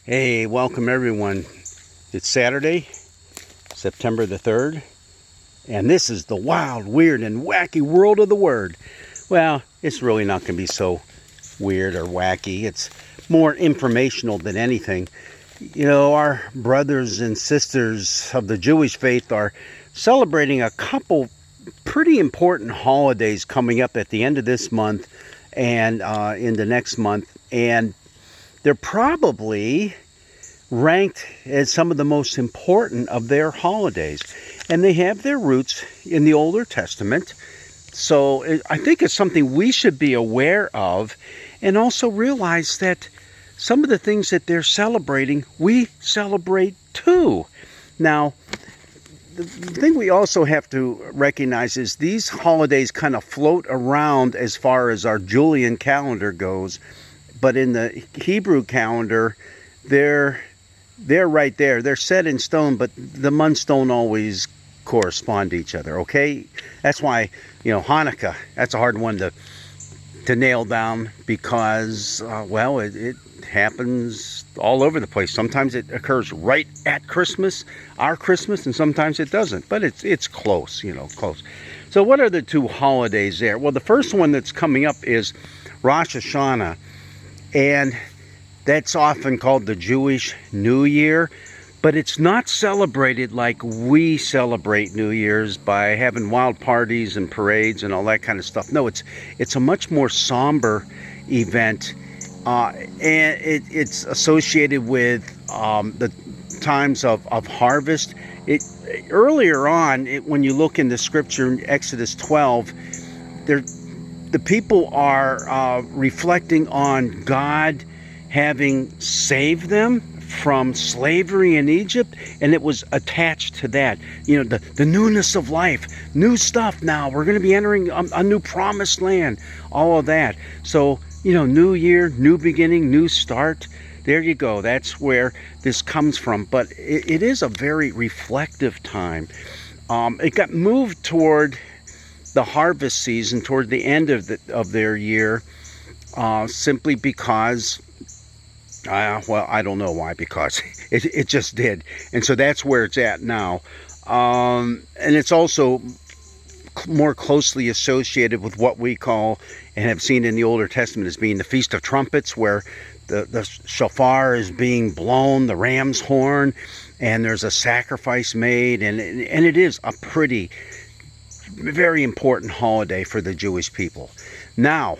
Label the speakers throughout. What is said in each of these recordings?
Speaker 1: Hey, welcome everyone. It's Saturday, September the 3rd, and this is the wild, weird, and wacky world of the Word. Well, it's really not going to be so weird or wacky. It's more informational than anything. You know, our brothers and sisters of the Jewish faith are celebrating a couple pretty important holidays coming up at the end of this month and into next month, and they're probably ranked as some of the most important of their holidays. And they have their roots in the Older Testament. So I think it's something we should be aware of and also realize that some of the things that they're celebrating, we celebrate too. Now, the thing we also have to recognize is these holidays kind of float around as far as our Julian calendar goes. But in the Hebrew calendar, they're right there. They're set in stone, but the months don't always correspond to each other, okay? That's why, Hanukkah, that's a hard one to nail down because, it happens all over the place. Sometimes it occurs right at Christmas, our Christmas, and sometimes it doesn't. But it's close, close. So what are the two holidays there? Well, the first one that's coming up is Rosh Hashanah. And that's often called the Jewish New Year, but it's not celebrated like we celebrate New Year's by having wild parties and parades and all that kind of stuff. No, it's a much more somber event, and it's associated with the times of harvest. Earlier on, when you look in the scripture in Exodus 12, the people are reflecting on God having saved them from slavery in Egypt, and it was attached to that. The newness of life, new stuff now. We're going to be entering a new promised land, all of that. So, new year, new beginning, new start. There you go. That's where this comes from. But it is a very reflective time. It got moved toward the harvest season, toward the end of their year, simply because, I don't know why, because it just did. And so that's where it's at now. And it's also more closely associated with what we call and have seen in the Older Testament as being the Feast of Trumpets, where the shofar is being blown, the ram's horn, and there's a sacrifice made. And it is a very important holiday for the Jewish people. Now,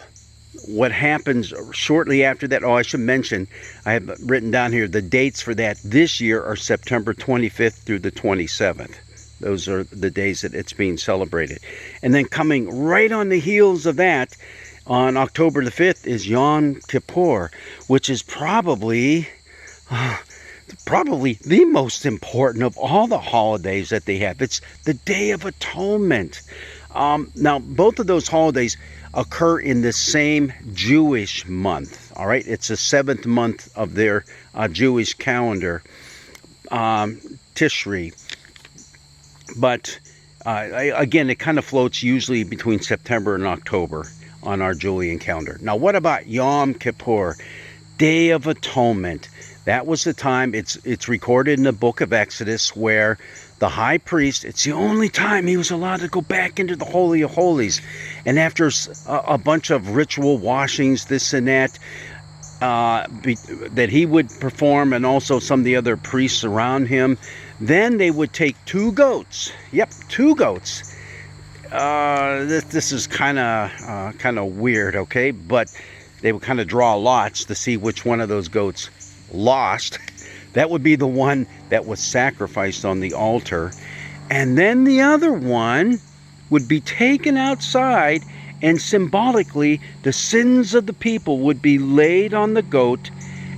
Speaker 1: what happens shortly after that? I should mention, I have written down here, the dates for that this year are September 25th through the 27th. Those are the days that it's being celebrated. And then coming right on the heels of that, on October the 5th, is Yom Kippur, which is probably the most important of all the holidays that they have. It's the Day of Atonement. Now, both of those holidays occur in the same Jewish month. All right, it's the 7th month of their Jewish calendar, Tishri. But again, it kind of floats usually between September and October on our Julian calendar. Now, what about Yom Kippur, Day of Atonement? That was the time, it's recorded in the book of Exodus, where the high priest, it's the only time he was allowed to go back into the Holy of Holies. And after a bunch of ritual washings, this and that, that he would perform, and also some of the other priests around him, then they would take two goats. Yep, two goats. This is kind of weird, okay? But they would kind of draw lots to see which one of those goats lost. That would be the one that was sacrificed on the altar. And then the other one would be taken outside, and symbolically the sins of the people would be laid on the goat,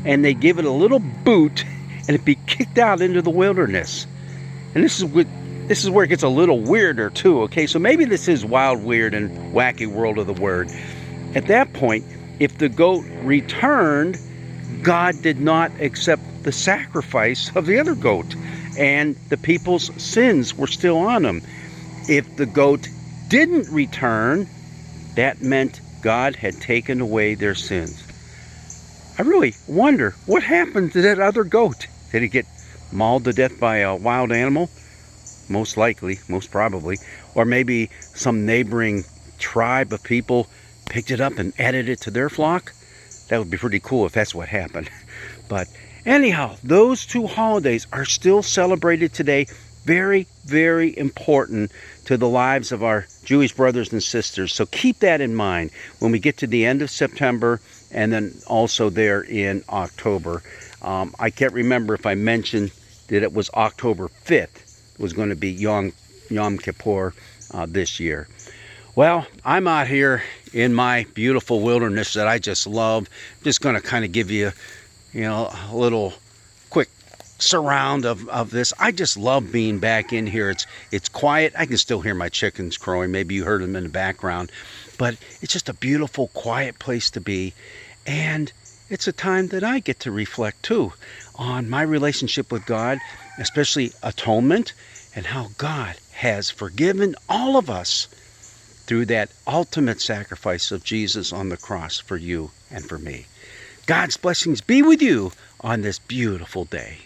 Speaker 1: and they give it a little boot, and it'd be kicked out into the wilderness. And this is where it gets a little weirder too, okay? So maybe this is wild, weird, and wacky world of the Word. At that point, if the goat returned, God did not accept the sacrifice of the other goat, and the people's sins were still on them. If the goat didn't return, that meant God had taken away their sins. I really wonder what happened to that other goat. Did it get mauled to death by a wild animal? Most likely, most probably. Or maybe some neighboring tribe of people picked it up and added it to their flock. That would be pretty cool if that's what happened. But anyhow, those two holidays are still celebrated today. Very, very important to the lives of our Jewish brothers and sisters. So keep that in mind when we get to the end of September and then also there in October. I can't remember if I mentioned that it was October 5th was going to be Yom Kippur this year. Well, I'm out here in my beautiful wilderness that I just love. Just going to kind of give you, a little quick surround of this. I just love being back in here. It's quiet. I can still hear my chickens crowing. Maybe you heard them in the background. But it's just a beautiful, quiet place to be. And it's a time that I get to reflect, too, on my relationship with God, especially atonement, and how God has forgiven all of us through that ultimate sacrifice of Jesus on the cross for you and for me. God's blessings be with you on this beautiful day.